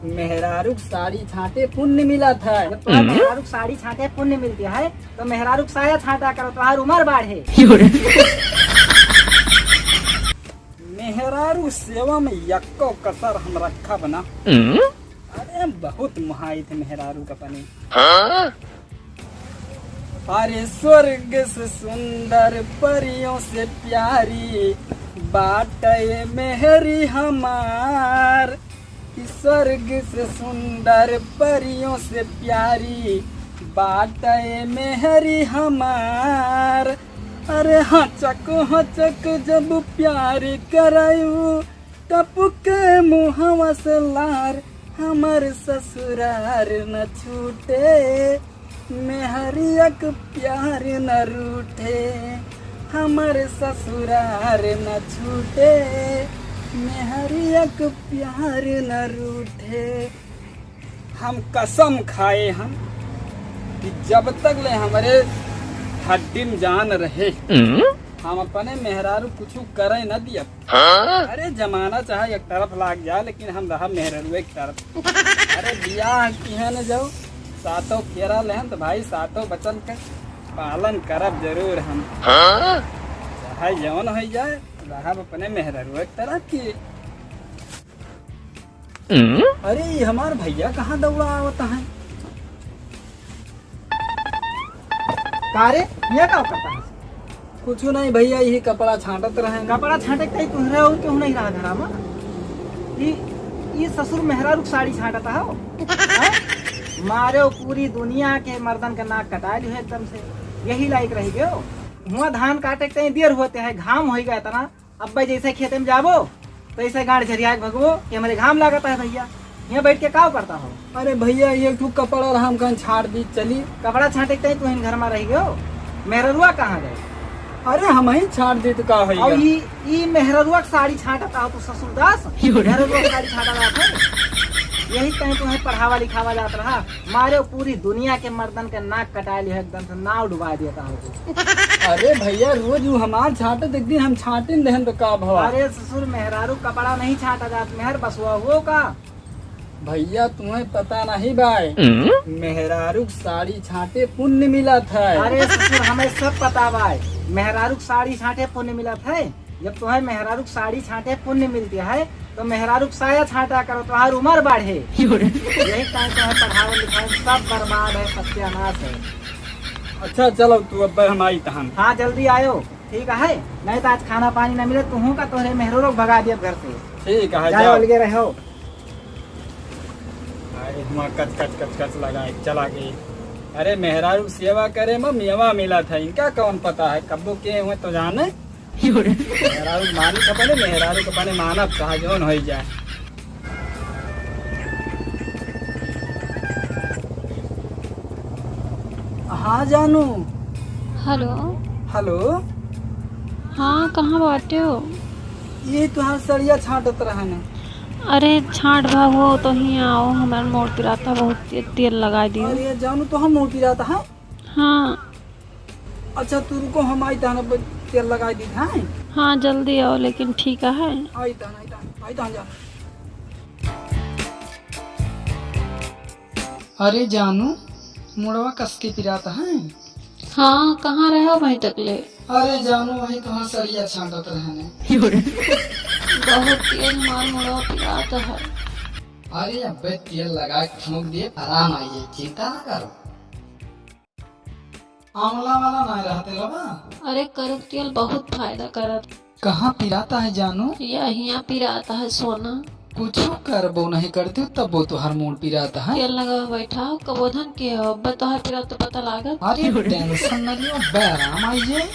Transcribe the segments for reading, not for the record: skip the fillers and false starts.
मेहरारू साड़ी छाटे पुण्य मिला था। जब तुम्हारे मेहरारू साड़ी छाटे पुण्य मिलती है तो मेहरारू साया छाटा करो तुम्हारी उम्र बढ़े। मेहरारू सेवा में यक्को कसर हम रखा बना। अरे बहुत मुहाई थे मेहरारू का पनी। अरे स्वर्ग से सुंदर परियों से प्यारी बाटे मेहरी हमार। स्वर्ग से सुंदर परियों से प्यारी बाटे मेहरी हमार। अरे हचक जब प्यार करायू टपके मुहवा से लार। हमर ससुरार न छूटे मेहरियक प्यार न रूठे। हमर ससुरार न छूटे मेहरियक प्यार न रूठे। हम कसम खाए हम कि जब तक ले हमारे हड्डी में जान रहे हम अपने मेहरारू कुछ करे न दिया। अरे जमाना चाहे एक तरफ लाग जाए लेकिन हम रहा मेहरारू एक तरफ। अरे बियाह किहे न जाओ सातों फेरा लेहन तो भाई सातों बचन का पालन करब जरूर हम। चाहे जौन हो जाए रहा अपने मेहरारू एक तरफ की। अरे ये हमार भैया कहाँ दौड़ा आवता है? कारे ये क्या करता है? कुछ नहीं भैया यही कपड़ा छाटत रहे। कपड़ा छाटे कहीं तुम रहे हो क्यों नहीं रहा घर में? ये ससुर मेहरारू साड़ी छाटता हो? मारे हो पूरी दुनिया के मर्दन का नाक कटा लियो एकदम से। यही लायक रह गए हो। हुआ धान काटे कहीं देर होते है घाम हो गया इतना। अब भाई जैसे खेते में जाबो तो ऐसे गाड़ झरिया भगवो कि हमारे घाम लागता है भैया। यहाँ बैठ के क्या करता हो? अरे भैया ये तू कपड़ा रहा हम कहीं छाट दी चली। कपड़ा छाटे कहीं तुम घर में रह गए। मेहरुआ कहाँ गए? अरे हम ही छाट दी तो का होगा? और ये मेहरुआ साड़ी छाटता हो तो ससुरदास मेहरुआ साड़ी छाटा जाता है। यही कहीं तुम्हें पढ़ावा लिखावा जाता रहा। मारे पूरी दुनिया के मर्दन के नाक कटा लिया एकदम से नाव डुबा देता हो। अरे भैया रोज हमार छाटे एक दिन हम छाटे दहन तो का भवा। अरे ससुर मेहरारू कपड़ा नहीं छाटा जाता मेहर बसुआ हो का? भैया तुम्हें पता नहीं भाई मेहरारू साड़ी छाटे पुण्य मिला था। अरे ससुर हमें सब पता भाई मेहरारू साड़ी छाटे पुण्य मिला था। जब तुम्हें मेहरारू साड़ी छाटे पुण्य मिलती है तो मेहरारू साया छाटा करो तुम्हारी उम्र बढ़े। यही टाइम तुम्हें पढ़ावे लिखावे सब बर्बाद है सत्यानाश है। अच्छा चलो तू अब हम आई तहन। हाँ जल्दी आयो ठीक है नहीं तो आज खाना पानी न मिले तुहू का तुम्हारे मेहरो भगा दिया घर से। ठीक है जाओ अलगे रहो। कच कच कच कच लगा चला गई। अरे मेहरारू सेवा करे में मेवा मिला था इनका कौन पता है कब्बो के हुए तो जाने। मेहरारू मानी खपने मेहरारू कपने मानब कहा जौन हो जाए। हाँ जानू। हेलो। हेलो। हाँ कहाँ बाटे हो? ये तुहार सड़िया छाटत रहने। अरे छाट भागो तो ही आओ हमारा मोड़ पिराता बहुत तेल लगा दियो। अरे जानू तो हम मोटी रहता है। हाँ अच्छा तू रुको हम आई तहन तेल लगा दी है। हाँ जल्दी आओ लेकिन ठीक है। आई तहन जा। अरे जानू मुड़वा कस के पिराता है। हाँ कहाँ रहे हो भाई तकले? अरे जानू वही तुम्हार सड़िया छाटत रहने। बहुत तेल मार मुड़वा पिराता है। अरे अबे तेल लगा के ठोक दिए आराम आइए चिंता ना करो। आंवला वाला ना रहते लबा। अरे करुक तेल बहुत फायदा करत। कहाँ पिराता है जानू? यहाँ पिराता है सोना। कुछ करबो नहीं करते तब वो तो हार्मोन पिराता है। तेल लगा बैठा हो कबोधन के हो बतहर पिरा तो पता लागत। अरे टेंशन न लियो आराम आइए।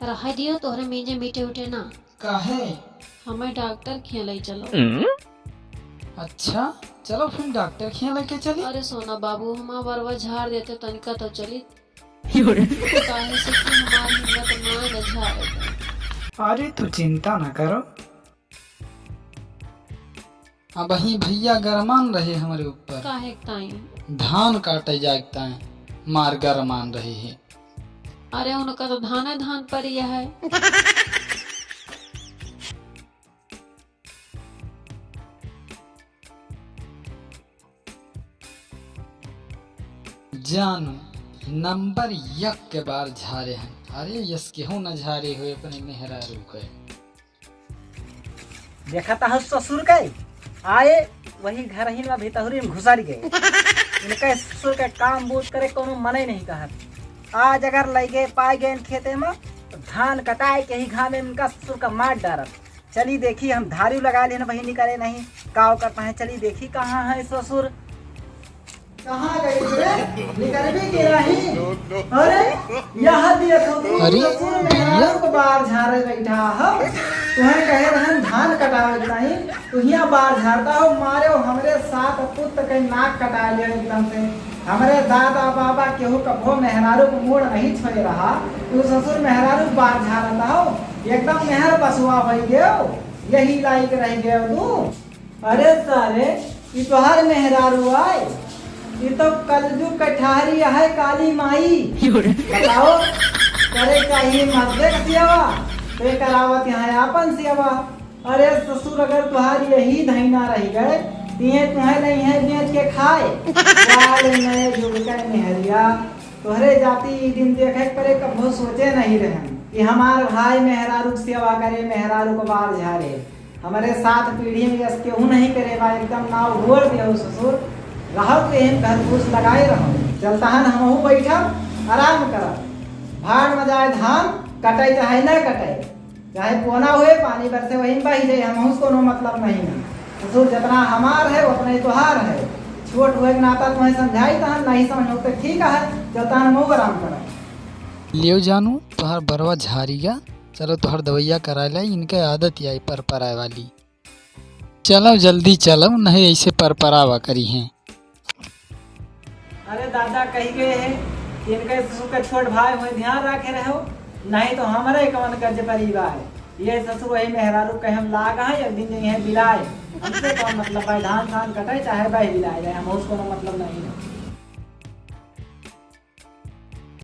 रहा दियो तोहरे मीजे मीठे उठे ना। काहे? हमें डॉक्टर खेल चलो। अच्छा चलो फिर डॉक्टर खिया लेके चली। अरे सोना बाबू हमारा बरवा झाड़ देते तनिका तो चली। काहे से कि हमारी हिम्मत ना झाड़े। अरे तू चिंता न करो। अब ही भैया गरमान रहे हमारे ऊपर। काहे ताई? धान काटे जागता है मार गरमान रहे है। अरे उनका तो धान पर ही है। जानू नंबर यक के बार झारे हैं। अरे यस केहू न झारे हुए अपने मेहरारू के। देखा था ससुर के आए वही घर ही में भीतरी में घुसर गए। इनके ससुर के काम बूझ करे कोनो मने नहीं कहत। आज अगर लगे पाए गए खेते में तो धान कटाए के ही घाम में इनका ससुर का मार डारत। चली देखी हम धारी लगा लेना वही निकले नहीं काव करता है। चली देखी कहाँ है ससुर। कहाँ गई रे? निकल भी के नहीं। अरे यहाँ देखो तू ससुर मेहरारू को बाहर झाड़े बैठा हो। तुम्हें कहे रहन धान कटावे नहीं तू यहाँ बाहर झाड़ता हो। मारे हो हमरे साथ पुत्र के नाक कटा लिया एकदम से। हमारे दादा बाबा केहू कभो मेहरारू को मोड़ नहीं छोड़े रहा। तू ससुर मेहरारू बाहर झाड़ता हो एकदम मेहर बसुआ भई गयो। यही लायक रह गयो तू। अरे सारे ये तोहार मेहरारू आए ये तो कलजू कठारी है काली माई। बताओ करे चाहिए मर्दे का सियावा तो करावत यहाँ अपन सियावा। अरे ससुर अगर तुम्हारी यही धैना रह गए तुम्हें नहीं है बेच के खाए। नए युग के मेहरिया तोहरे जाति दिन देखे करे कभो सोचे नहीं रहे कि हमारे भाई मेहरारू सेवा करे मेहरारू को बाहर झारे। हमारे साथ पीढ़ी में यस केहू नहीं करे बा एकदम नाव घोर दियो ससुर। रहो तो घर घूस लगाए रहो। चलता है हम बैठा आराम कर भाड़ में जाए धान कटाई चाहे न कटाई चाहे पोना हुए पानी बरसे वही बही जाए हम उसको नो मतलब नहीं है। ससुर जितना हमार है वो अपने त्योहार है। छोट हुए नाता तुम्हें समझाई तहन नहीं समझ तो ठीक है चलता है हम आराम कर लियो जानू तुहार बरवा झारी गया। चलो तुहार दवैया करा ले इनके आदत आई पर पराए वाली। चलो जल्दी चलो नहीं ऐसे पर परावा करी हैं। अरे दादा कही गए हैं कि इनके ससुर का छोट भाई हुए ध्यान रखे रहो नहीं तो हमारे कवन कर्ज परिवार ये ससुर वही मेहरारू कहे हम लागा है एक दिन है बिलाए हमसे कौन मतलब भाई धान धान कटाए चाहे भाई बिलाए जाए हम उसको मतलब नहीं है।